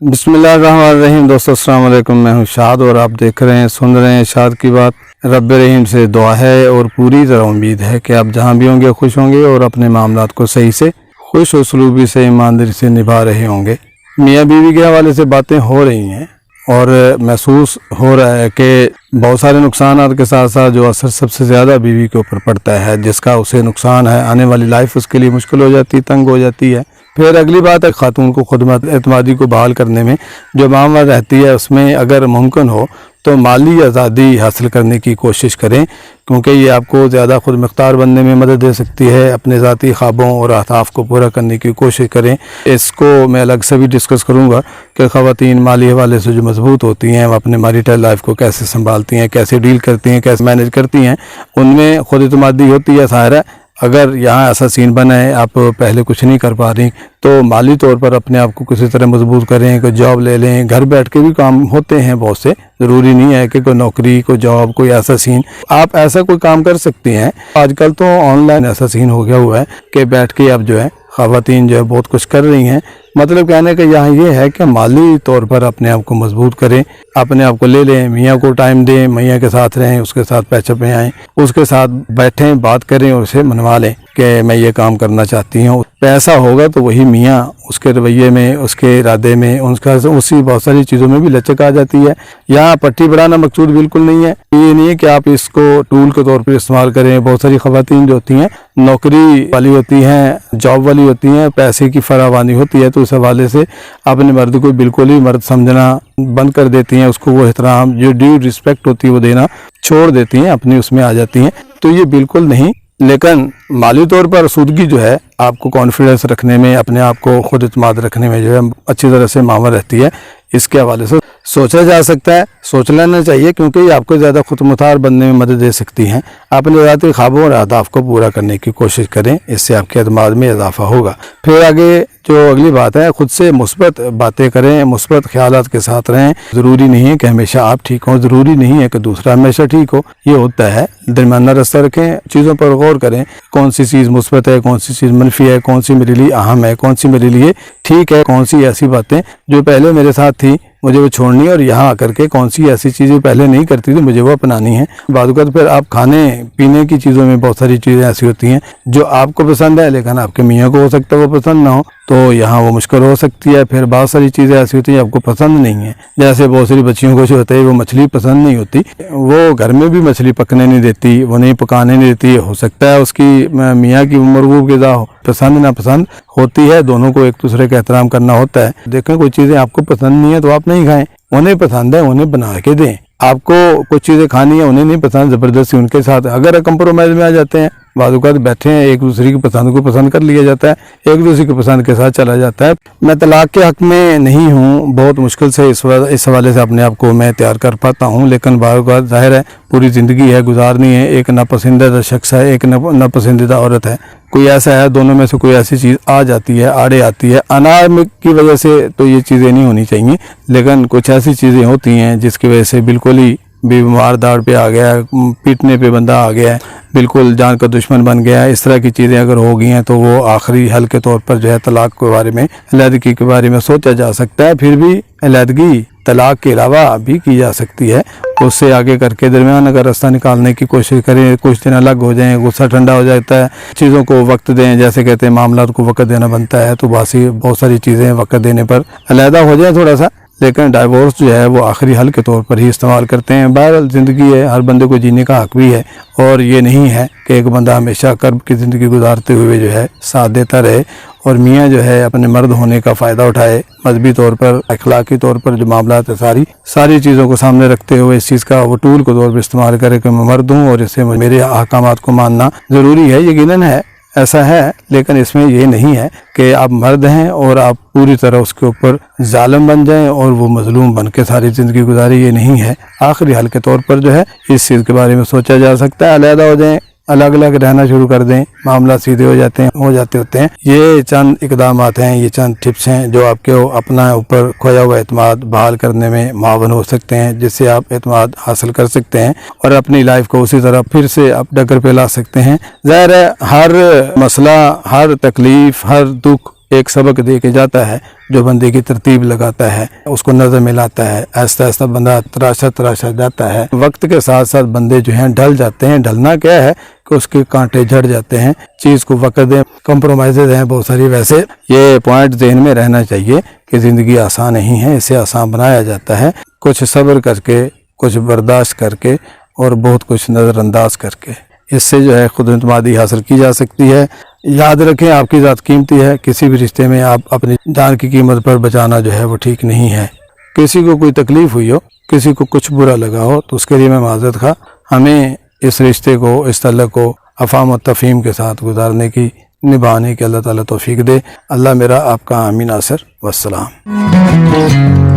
बिस्मिल्लाहिर्रहमानिर्रहीम। दोस्तों अस्सलाम वालेकुम, मैं हूं शाद और आप देख रहे हैं, सुन रहे हैं शाद की बात। रब्बे रहीम से दुआ है और पूरी तरह उम्मीद है कि आप जहां भी होंगे खुश होंगे और अपने मामलात को सही से खुश उसलूबी से ईमानदारी से निभा रहे होंगे। मियाँ बीवी के हवाले से बातें हो रही हैं और महसूस हो रहा है कि बहुत सारे नुकसान के साथ साथ जो असर सबसे ज़्यादा बीवी के ऊपर पड़ता है, जिसका उसे नुकसान है, आने वाली लाइफ उसके लिए मुश्किल हो जाती है, तंग हो जाती है। फिर अगली बात है खातून को खुद एतमादी को बहाल करने में जो मामला रहती है, उसमें अगर मुमकिन हो तो माली आज़ादी हासिल करने की कोशिश करें, क्योंकि ये आपको ज़्यादा खुद मुख्तार बनने में मदद दे सकती है। अपने ज़ाती ख्वाबों और अहदाफ को पूरा करने की कोशिश करें। इसको मैं अलग से भी डिस्कस करूँगा कि ख़वातीन माली हवाले से जो मजबूत होती हैं, वो अपने मैरिटल लाइफ को कैसे संभालती हैं, कैसे डील करती हैं, कैसे मैनेज करती हैं, उनमें खुद एतमादी होती है। ज़ाहिर है अगर यहाँ ऐसा सीन बना है आप पहले कुछ नहीं कर पा रही, तो माली तौर पर अपने आप को किसी तरह मजबूत करें, कोई जॉब ले लें। घर बैठ के भी काम होते हैं बहुत से, ज़रूरी नहीं है कि कोई नौकरी, कोई जॉब, कोई ऐसा सीन। आप ऐसा कोई काम कर सकती हैं। आजकल तो ऑनलाइन ऐसा सीन हो गया हुआ है कि बैठ के आप जो है ख़वातीन जो है बहुत कुछ कर रही हैं। मतलब कहने का यहाँ ये है कि माली तौर पर अपने आप को मजबूत करें, अपने आप को ले लें, मियाँ को टाइम दें, मियाँ के साथ रहें, उसके साथ पैचअप में आएँ, उसके साथ बैठें, बात करें और उसे मनवा लें कि मैं ये काम करना चाहती हूँ। पैसा होगा तो वही मियाँ उसके रवैये में, उसके इरादे में, उसका उसी बहुत सारी चीज़ों में भी लचक आ जाती है। यहाँ पट्टी बढ़ाना मकसूद बिल्कुल नहीं है। ये नहीं है कि आप इसको टूल के तौर पर इस्तेमाल करें। बहुत सारी ख़वातीन जो होती हैं नौकरी वाली होती हैं, जॉब वाली होती हैं, पैसे की फरावानी होती है, तो उस हवाले से अपने मर्द को बिल्कुल ही मर्द समझना बंद कर देती हैं। उसको वो एहतराम जो ड्यू रिस्पेक्ट होती है वो देना छोड़ देती हैं, अपनी उसमें आ जाती हैं। तो ये बिल्कुल नहीं। लेकिन माली तौर पर सूदगी जो है आपको कॉन्फिडेंस रखने में, अपने आप को खुद एतमाद रखने में जो है अच्छी तरह से मामला रहती है। इसके हवाले से सोचा जा सकता है, सोच लेना चाहिए, क्योंकि ये आपको ज़्यादा खुद मुख्तार बनने में मदद दे सकती हैं। अपने ज़ाती ख्वाबों और अहदाफ को पूरा करने की कोशिश करें, इससे आपके एतमाद में इजाफा होगा। फिर आगे जो अगली बात है, खुद से मुस्बत बातें करें, मुस्बत ख्यालात के साथ रहें। ज़रूरी नहीं है कि हमेशा आप ठीक हों, ज़रूरी नहीं है कि दूसरा हमेशा ठीक हो। ये होता है, दरमियाना रास्ता रखें, चीज़ों पर गौर करें, कौन सी चीज़ मुस्बत है, कौन सी चीज़ मनफी है, कौन सी मेरे लिए अहम है, कौन सी मेरे लिए ठीक है, कौन सी ऐसी बातें जो पहले मेरे साथ थी मुझे वो छोड़नी है, और यहाँ आकर के कौन सी ऐसी चीज़ें पहले नहीं करती थी मुझे वो अपनानी है। बादुकत फिर आप खाने पीने की चीज़ों में बहुत सारी चीज़ें ऐसी होती हैं जो आपको पसंद है, लेकिन आपके मियाँ को हो सकता है वो पसंद ना हो, तो यहाँ वो मुश्किल हो सकती है। फिर बहुत सारी चीज़ें ऐसी होती हैं आपको पसंद नहीं है, जैसे बहुत सारी बच्चियों को जो होता है वो मछली पसंद नहीं होती, वो घर में भी मछली पकने नहीं देती, वो नहीं पकाने नहीं देती। हो सकता है उसकी मियाँ की मरगूब ग़िज़ा हो, पसंद ना पसंद होती है, दोनों को एक दूसरे का एहतराम करना होता है। देखें कोई चीज़ें आपको पसंद नहीं है तो आप नहीं खाएं, उन्हें पसंद है उन्हें बना के दें। आपको कुछ चीज़ें खानी है, उन्हें नहीं पसंद, ज़बरदस्ती उनके साथ अगर कंप्रोमाइज़ में आ जाते हैं, बाज़ बैठे हैं, एक दूसरे की पसंद को पसंद कर लिया जाता है, एक दूसरे की पसंद के साथ चला जाता है। मैं तलाक के हक़ में नहीं हूँ, बहुत मुश्किल से इस हवाले से अपने आप को मैं तैयार कर पाता हूँ, लेकिन बाज़ ज़ाहिर है पूरी ज़िंदगी है, गुजारनी है। एक नापसंदीदा शख्स है, एक नापसंदीदा औरत है, कोई ऐसा है, दोनों में से कोई ऐसी चीज़ आ जाती है, आड़े आती है। अनार की वजह से तो ये चीज़ें नहीं होनी चाहिए, लेकिन कुछ ऐसी चीज़ें होती हैं जिसकी वजह से बिल्कुल ही बीमार दाड़ पे आ गया है, पीटने पे बंदा आ गया है, बिल्कुल जान का दुश्मन बन गया है। इस तरह की चीज़ें अगर हो गई हैं तो वो आखिरी हल के तौर पर जो है तलाक के बारे में, अलहदगी के बारे में सोचा जा सकता है। फिर भी अलहदगी तलाक के अलावा भी की जा सकती है, उससे आगे करके दरमियान अगर रास्ता निकालने की कोशिश करें, कुछ दिन अलग हो जाएं, गुस्सा ठंडा हो जाता है, चीज़ों को वक्त दें, जैसे कहते हैं मामला को वक्त देना बनता है, तो बासी बहुत सारी चीज़ें वक्त देने पर अलहदा हो जाए थोड़ा सा, लेकिन डाइवोर्स जो है वो आखिरी हल के तौर पर ही इस्तेमाल करते हैं। बहरहाल ज़िंदगी है, हर बंदे को जीने का हक़ भी है, और ये नहीं है कि एक बंदा हमेशा कर्ब की ज़िंदगी गुजारते हुए जो है साथ देता रहे, और मियाँ जो है अपने मर्द होने का फ़ायदा उठाए। मजहबी तौर पर, अखलाकी तौर पर जो मामलात है सारी चीज़ों को सामने रखते हुए इस चीज़ का वो टूल के तौर पर इस्तेमाल करे कि मैं मर्द हूँ और इससे मेरे अहकामात को मानना ज़रूरी है। यकीनन है, ऐसा है, लेकिन इसमें ये नहीं है कि आप मर्द हैं और आप पूरी तरह उसके ऊपर जालिम बन जाएं और वो मजलूम बन के सारी ज़िंदगी गुजारी, ये नहीं है। आखिरी हल के तौर पर जो है इस चीज़ के बारे में सोचा जा सकता है। अलहदा हो जाएं, अलग अलग रहना शुरू कर दें, मामला सीधे हो जाते होते हैं। ये चंद इकदामात हैं, ये चंद टिप्स हैं जो आपके अपना ऊपर खोया हुआ एतमाद बहाल करने में मावन हो सकते हैं, जिससे आप एतमाद हासिल कर सकते हैं और अपनी लाइफ को उसी तरह फिर से आप डगर पे ला सकते हैं। ज़ाहिर है हर मसला, हर तकलीफ़, हर दुख एक सबक दे के जाता है, जो बंदे की तरतीब लगाता है, उसको नज़र मिलाता है, ऐसा ऐसा बंदा तराशा जाता है। वक्त के साथ साथ बंदे जो हैं ढल जाते हैं। ढलना क्या है कि उसके कांटे झड़ जाते हैं, चीज़ को वक्त दें, कंप्रोमाइज़ेज हैं बहुत सारी। वैसे ये पॉइंट ज़हन में रहना चाहिए कि ज़िंदगी आसान नहीं है, इसे आसान बनाया जाता है कुछ सब्र करके, कुछ बर्दाश्त करके और बहुत कुछ नज़रअंदाज करके। इससे जो है खुद एतमादी हासिल की जा सकती है। याद रखें, आपकी ज़ात कीमती है। किसी भी रिश्ते में आप अपनी जान की कीमत पर बचाना जो है वो ठीक नहीं है। किसी को कोई तकलीफ़ हुई हो, किसी को कुछ बुरा लगा हो, तो उसके लिए मैं माज़रत खा। हमें इस रिश्ते को, इस तल्लुक़ को अफ़ाम और तफ़हीम के साथ गुजारने की, निभाने की अल्लाह ताला तौफ़ीक दे। अल्लाह मेरा आपका आमीन नासिर। वस्सलाम।